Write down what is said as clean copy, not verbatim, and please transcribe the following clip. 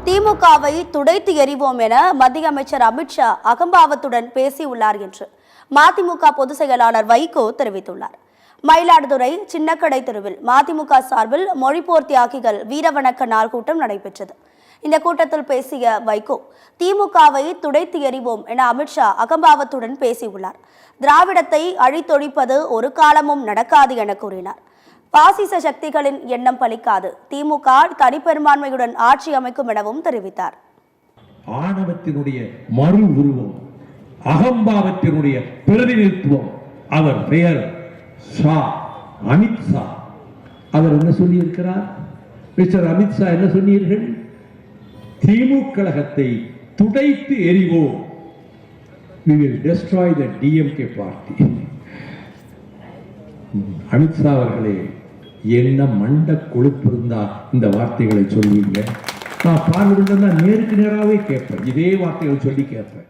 திமுகவை துடைத்து எறிவோம் என மத்திய அமைச்சர் அமித்ஷா அகம்பாவத்துடன் பேசியுள்ளார் என்று மதிமுக பொதுச் செயலாளர் வைகோ தெரிவித்துள்ளார். மயிலாடுதுறை சின்னக்கடை தெருவில் மதிமுக சார்பில் மொழிப்போர் தியாகிகள் வீரவணக்க நாள் கூட்டம் நடைபெற்றது. இந்த கூட்டத்தில் பேசிய வைகோ, திமுகவை துடைத்து எறிவோம் என அமித்ஷா அகம்பாவத்துடன் பேசியுள்ளார். திராவிடத்தை அழித்தொழிப்பது ஒரு காலமும் நடக்காது என கூறினார். பாசிச சக்திகளின் எண்ணம் பலிக்காது, திமுக தனிப்பெரும்பான்மையுடன் ஆட்சி அமைக்கும் எனவும் தெரிவித்தார். ஆணவத்தினுடைய மறு உருவம், அகம்பாவத்தினுடைய பிரதிநிதித்துவம். அவர் பெயர் ஷா, அமித்ஷா. அவர் என்ன சொல்லியிருக்கிறார்? மிஸ்டர் அமித்ஷா என்ன சொன்னீர்கள்? திமுக கழகத்தை துடைத்து எறிவோம். We will destroy the DMK party. Amit Shah அவர்களே, என்ன மண்ட கொழுப்பு இருந்தா இந்த வார்த்தைகளை சொல்லுவீங்க? நான் பார்லிமெண்ட்ல நேருக்கு நேராகவே கேட்பேன், இதே வார்த்தைகளை சொல்லி கேட்பேன்.